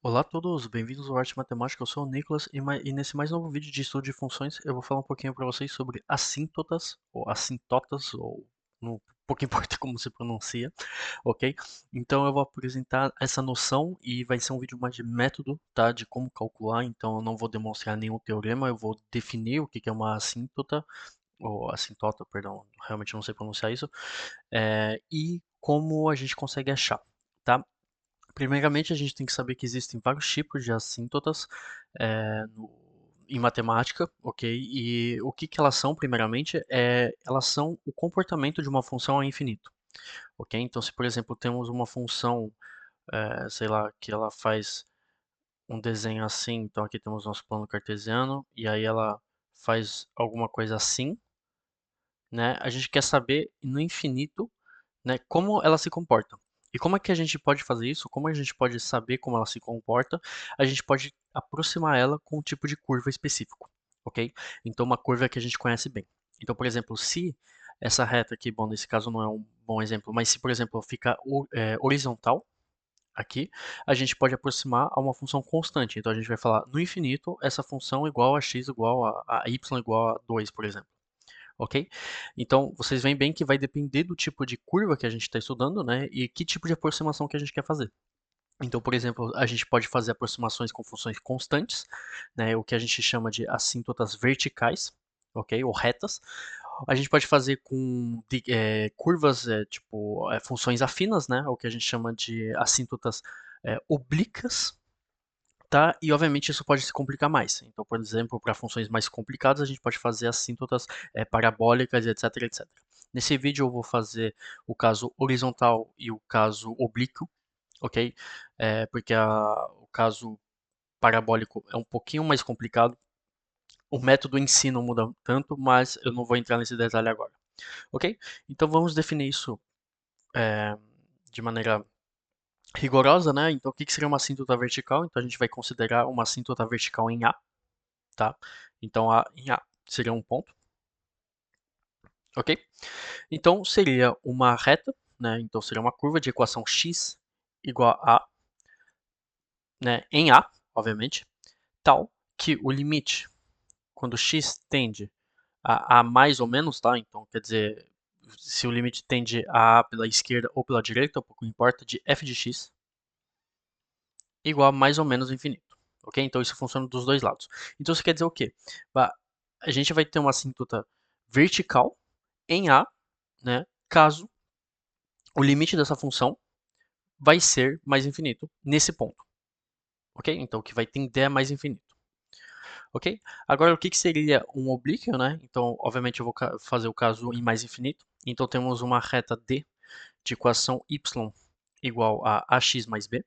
Olá a todos, bem-vindos ao Arte Matemática, eu sou o Nicolas e nesse mais novo vídeo de estudo de funções eu vou falar um pouquinho para vocês sobre assíntotas, ou assintotas, ou não pouco importa como se pronuncia, ok? Então eu vou apresentar essa noção e vai ser um vídeo mais de método, tá? De como calcular, então eu não vou demonstrar nenhum teorema, eu vou definir o que é uma assíntota, ou assintota, perdão, realmente não sei pronunciar isso, e como a gente consegue achar, tá? Primeiramente, a gente tem que saber que existem vários tipos de assíntotas em matemática, ok? E o que elas são, primeiramente, elas são o comportamento de uma função ao infinito, ok? Então, se por exemplo temos uma função, sei lá, que ela faz um desenho assim, então aqui temos nosso plano cartesiano, e aí ela faz alguma coisa assim, né? A gente quer saber no infinito, né, como ela se comporta. E como é que a gente pode fazer isso? Como a gente pode saber como ela se comporta? A gente pode aproximar ela com um tipo de curva específico, ok? Então, uma curva que a gente conhece bem. Então, por exemplo, se essa reta aqui, bom, nesse caso não é um bom exemplo, mas se, por exemplo, fica horizontal aqui, a gente pode aproximar a uma função constante. Então, a gente vai falar no infinito, essa função igual a x igual a y igual a 2, por exemplo, ok? Então, vocês veem bem que vai depender do tipo de curva que a gente está estudando, né? E que tipo de aproximação que a gente quer fazer. Então, por exemplo, a gente pode fazer aproximações com funções constantes, né? O que a gente chama de assíntotas verticais, ok? Ou retas. A gente pode fazer com curvas, tipo, funções afinas, né? O que a gente chama de assíntotas oblíquas, tá? E obviamente isso pode se complicar mais. Então, por exemplo, para funções mais complicadas, a gente pode fazer assíntotas parabólicas, etc, etc. Nesse vídeo eu vou fazer o caso horizontal e o caso oblíquo, ok? Porque o caso parabólico é um pouquinho mais complicado. O método em si não muda tanto, mas eu não vou entrar nesse detalhe agora, ok? Então vamos definir isso é, de maneira rigorosa, né? Então o que seria uma assíntota vertical? Então a gente vai considerar uma assíntota vertical em A, tá? Então A em A seria um ponto, ok? Então seria uma reta, né? Então seria uma curva de equação x igual a, né, em A, obviamente, tal que o limite quando x tende a mais ou menos, tá? Então quer dizer, se o limite tende a pela esquerda ou pela direita, pouco importa, de f de x igual a mais ou menos infinito, ok? Então isso funciona dos dois lados. Então isso quer dizer o quê? A gente vai ter uma assíntota vertical em A, né, caso o limite dessa função vai ser mais infinito nesse ponto, ok? Então, o que vai tender a mais infinito, ok? Agora, o que seria um oblíquo, né? Então, obviamente, eu vou fazer o caso em mais infinito. Então, temos uma reta D de equação y igual a ax mais b,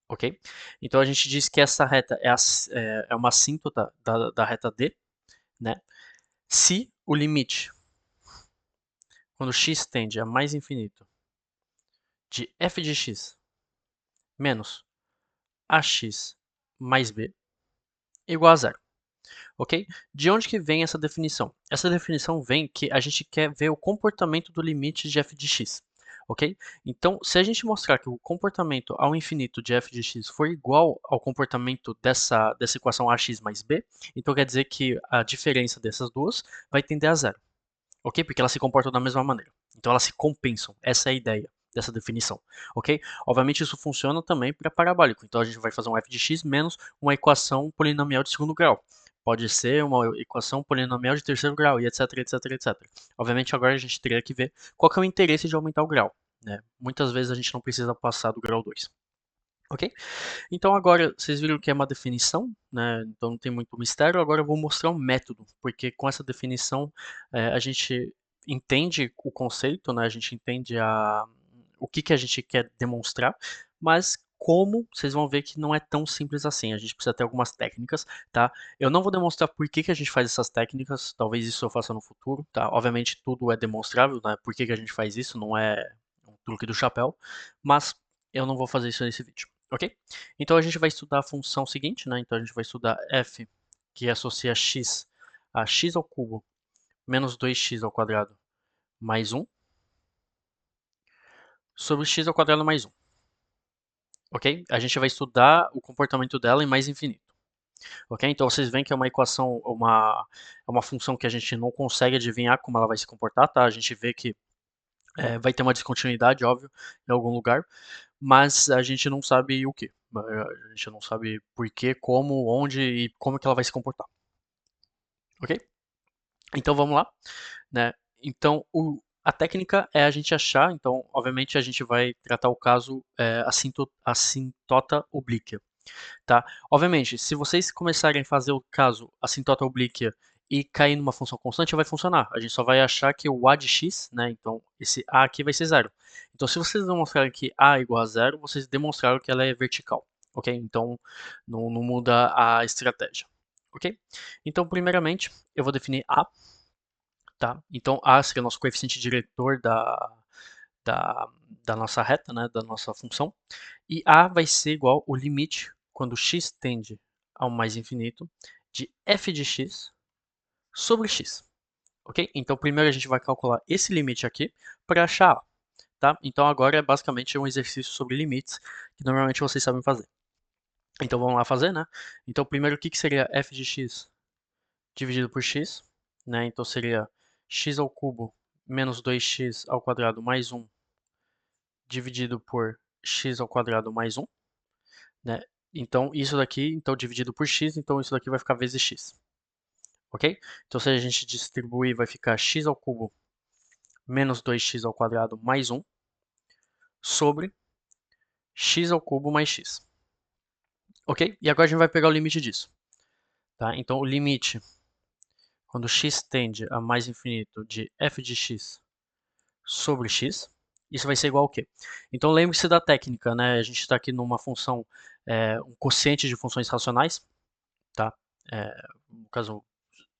ok? Então, a gente diz que essa reta é uma assíntota da reta D, né? Se o limite, quando x tende a mais infinito, de f de x menos ax mais b igual a zero, ok? De onde que vem essa definição? Essa definição vem que a gente quer ver o comportamento do limite de f de x, ok? Então, se a gente mostrar que o comportamento ao infinito de f de x for igual ao comportamento dessa equação ax mais b, então quer dizer que a diferença dessas duas vai tender a zero, ok? Porque elas se comportam da mesma maneira. Então elas se compensam. Essa é a ideia dessa definição, ok? Obviamente isso funciona também para parabólico. Então a gente vai fazer um f de x menos uma equação polinomial de segundo grau. Pode ser uma equação polinomial de terceiro grau e etc, etc, etc. Obviamente agora a gente teria que ver qual que é o interesse de aumentar o grau, né? Muitas vezes a gente não precisa passar do grau 2. Ok? Então agora vocês viram que é uma definição, né? Então não tem muito mistério. Agora eu vou mostrar um método, porque com essa definição a gente entende o conceito, né? A gente entende o que a gente quer demonstrar, mas como vocês vão ver que não é tão simples assim. A gente precisa ter algumas técnicas, tá? Eu não vou demonstrar por que a gente faz essas técnicas, talvez isso eu faça no futuro, tá? Obviamente tudo é demonstrável, né? Por que a gente faz isso, não é um truque do chapéu, mas eu não vou fazer isso nesse vídeo. Ok? Então a gente vai estudar a função seguinte, né? Então a gente vai estudar f que associa x a x ao cubo menos 2x ao quadrado mais 1 sobre x ao quadrado mais 1. ok? A gente vai estudar o comportamento dela em mais infinito. Ok? Então vocês veem que é uma equação, é uma função que a gente não consegue adivinhar como ela vai se comportar, tá? A gente vê que vai ter uma descontinuidade, óbvio, em algum lugar, mas a gente não sabe o que. A gente não sabe por quê, como, onde e como que ela vai se comportar. Ok? Então vamos lá, né? Então a técnica é a gente achar, então obviamente a gente vai tratar o caso assintota oblíqua. Tá? Obviamente, se vocês começarem a fazer o caso assintota oblíqua e cair numa função constante, vai funcionar. A gente só vai achar que o a de x, né? Então, esse a aqui vai ser zero. Então, se vocês demonstrarem que a é igual a zero, vocês demonstraram que ela é vertical. Ok? Então, não muda a estratégia. Ok? Então, primeiramente, eu vou definir a. Tá? Então, a seria o nosso coeficiente diretor da, da nossa reta, né? Da nossa função. E a vai ser igual o limite, quando x tende ao mais infinito, de f de x sobre x. Ok? Então, primeiro a gente vai calcular esse limite aqui para achar a. Tá? Então, agora é basicamente um exercício sobre limites, que normalmente vocês sabem fazer. Então, vamos lá fazer, né? Então, primeiro, o que seria f de x dividido por x? Né? Então, seria x ao cubo menos 2x ao quadrado mais 1 dividido por x ao quadrado mais 1. Né? Então, isso daqui, então dividido por x, então isso daqui vai ficar vezes x. Ok? Então, se a gente distribuir, vai ficar x ao cubo menos 2x ao quadrado mais 1 sobre x ao cubo mais x. Ok? E agora a gente vai pegar o limite disso. Tá? Então, o limite, quando x tende a mais infinito, de f de x sobre x, isso vai ser igual ao quê? Então, lembre-se da técnica, né? A gente está aqui numa função, um quociente de funções racionais, tá? No caso,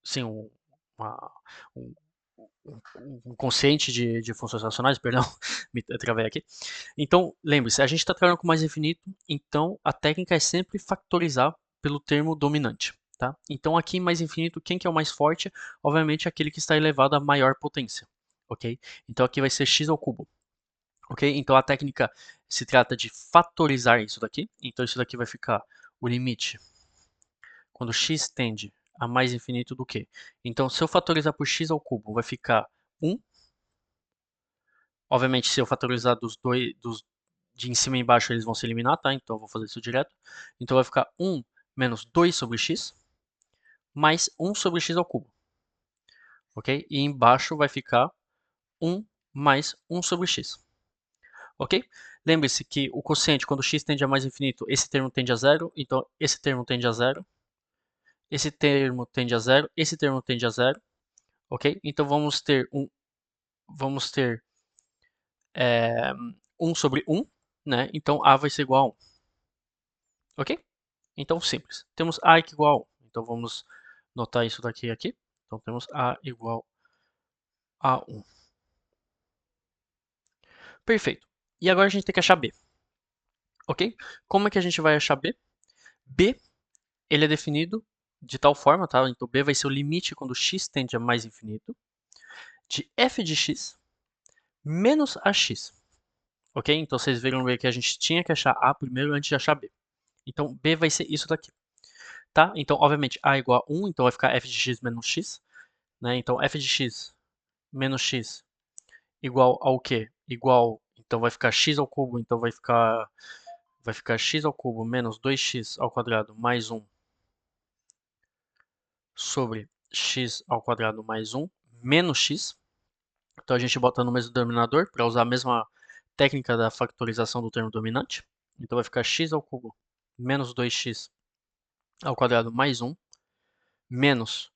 sim, uma, um, um consciente de funções racionais, perdão, me travei aqui. Então, lembre-se, a gente está trabalhando com mais infinito, então a técnica é sempre factorizar pelo termo dominante. Tá? Então, aqui em mais infinito, quem que é o mais forte? Obviamente, aquele que está elevado a maior potência. Ok? Então, aqui vai ser x ao cubo. Ok? Então, a técnica se trata de fatorizar isso daqui. Então, isso daqui vai ficar o limite quando x tende a mais infinito do que. Então, se eu fatorizar por x ao cubo, vai ficar 1. Obviamente, se eu fatorizar de em cima e embaixo, eles vão se eliminar, tá? Então, eu vou fazer isso direto. Então, vai ficar 1 menos 2 sobre x, mais 1 sobre x ao cubo. Ok? E embaixo vai ficar 1 mais 1 sobre x. Ok? Lembre-se que o quociente, quando x tende a mais infinito, esse termo tende a zero. Então, esse termo tende a zero. Esse termo tende a zero. Esse termo tende a zero. Ok? Então, vamos ter 1 sobre 1, né? Então A vai ser igual a 1. Ok? Então, simples. Temos A igual a 1. Então, vamos notar isso daqui aqui. Então, temos A igual a 1. Perfeito. E agora a gente tem que achar B. Ok? Como é que a gente vai achar B? B, ele é definido de tal forma, tá? Então, B vai ser o limite quando x tende a mais infinito de f de x menos ax. Ok? Então, vocês viram que a gente tinha que achar A primeiro antes de achar B. Então, B vai ser isso daqui. Tá? Então, obviamente, A igual a 1, então vai ficar f de x menos x. Né? Então, f de x menos x igual ao quê? Igual, então vai ficar x ao cubo, então vai ficar x ao cubo menos 2x ao quadrado mais 1 sobre x ao quadrado mais 1 menos x. Então, a gente bota no mesmo denominador para usar a mesma técnica da factorização do termo dominante. Então, vai ficar x ao cubo menos 2x ao quadrado mais 1 menos,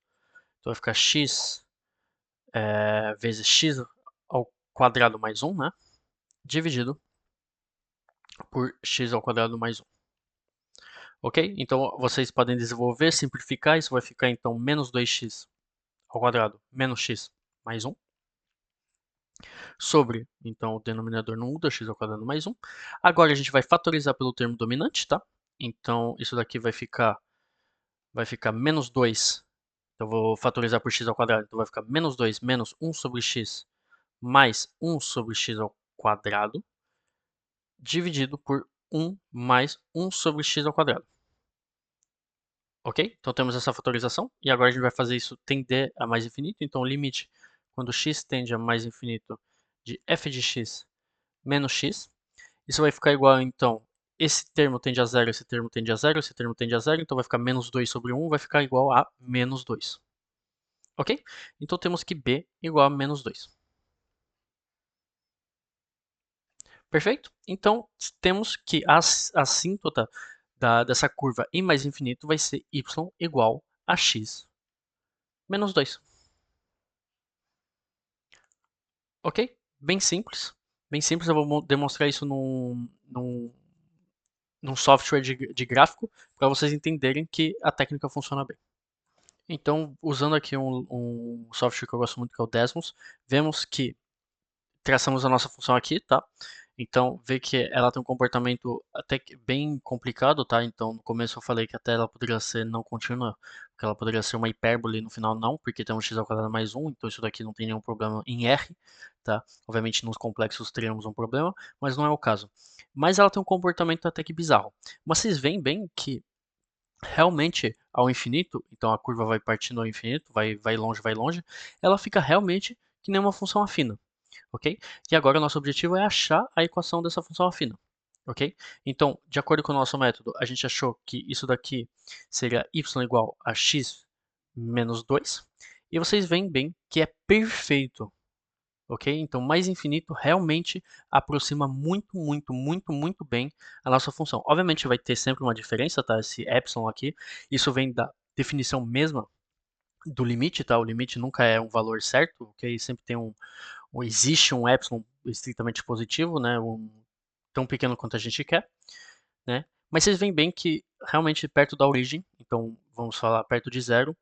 então vai ficar x vezes x ao quadrado mais 1, né? Dividido por x ao quadrado mais 1. Ok? Então, vocês podem desenvolver, simplificar, isso vai ficar então menos 2x ao quadrado menos x mais 1 sobre, então o denominador não muda, x ao quadrado mais 1. Agora a gente vai fatorizar pelo termo dominante, tá? Então, isso daqui vai ficar menos 2. Então, eu vou fatorizar por x ao quadrado, então vai ficar menos 2 menos 1 sobre x mais 1 sobre x ao quadrado dividido por 1 mais 1 sobre x ao quadrado. Ok? Então temos essa fatorização, e agora a gente vai fazer isso tender a mais infinito, então o limite quando x tende a mais infinito de f de x menos x, isso vai ficar igual, então, esse termo tende a zero, esse termo tende a zero, esse termo tende a zero, então vai ficar menos 2 sobre 1, vai ficar igual a menos 2. Ok? Então temos que b igual a menos 2. Perfeito? Então temos que a assíntota dessa curva em mais infinito vai ser y igual a x menos 2. Ok? Bem simples. Bem simples, eu vou demonstrar isso num software de gráfico para vocês entenderem que a técnica funciona bem. Então, usando aqui um software que eu gosto muito, que é o Desmos, vemos que traçamos a nossa função aqui, tá? Então, vê que ela tem um comportamento até que bem complicado, tá? Então, no começo eu falei que até ela poderia ser não contínua, que ela poderia ser uma hipérbole, no final não, porque tem um x ao quadrado mais 1, então isso daqui não tem nenhum problema em R, tá? Obviamente nos complexos teríamos um problema, mas não é o caso. Mas ela tem um comportamento até que bizarro. Mas vocês veem bem que realmente ao infinito, então a curva vai partindo ao infinito, vai longe, ela fica realmente que nem uma função afina, ok? E agora o nosso objetivo é achar a equação dessa função afina, ok? Então, de acordo com o nosso método, a gente achou que isso daqui seria y igual a x menos 2, e vocês veem bem que é perfeito, ok? Então, mais infinito realmente aproxima muito bem a nossa função. Obviamente vai ter sempre uma diferença, tá? Esse epsilon aqui, isso vem da definição mesma do limite, tá? O limite nunca é um valor certo, ok? Sempre tem existe um epsilon estritamente positivo, né? Tão pequeno quanto a gente quer, né? Mas vocês veem bem que realmente perto da origem, então vamos falar perto de zero,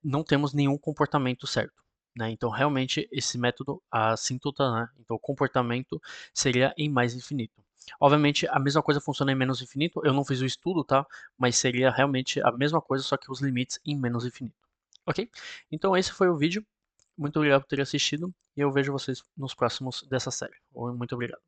não temos nenhum comportamento certo, né? Então realmente esse método, a assíntota, né? Então o comportamento seria em mais infinito. Obviamente a mesma coisa funciona em menos infinito, eu não fiz o estudo, tá? Mas seria realmente a mesma coisa, só que os limites em menos infinito. Ok? Então esse foi o vídeo. Muito obrigado por ter assistido e eu vejo vocês nos próximos dessa série. Muito obrigado.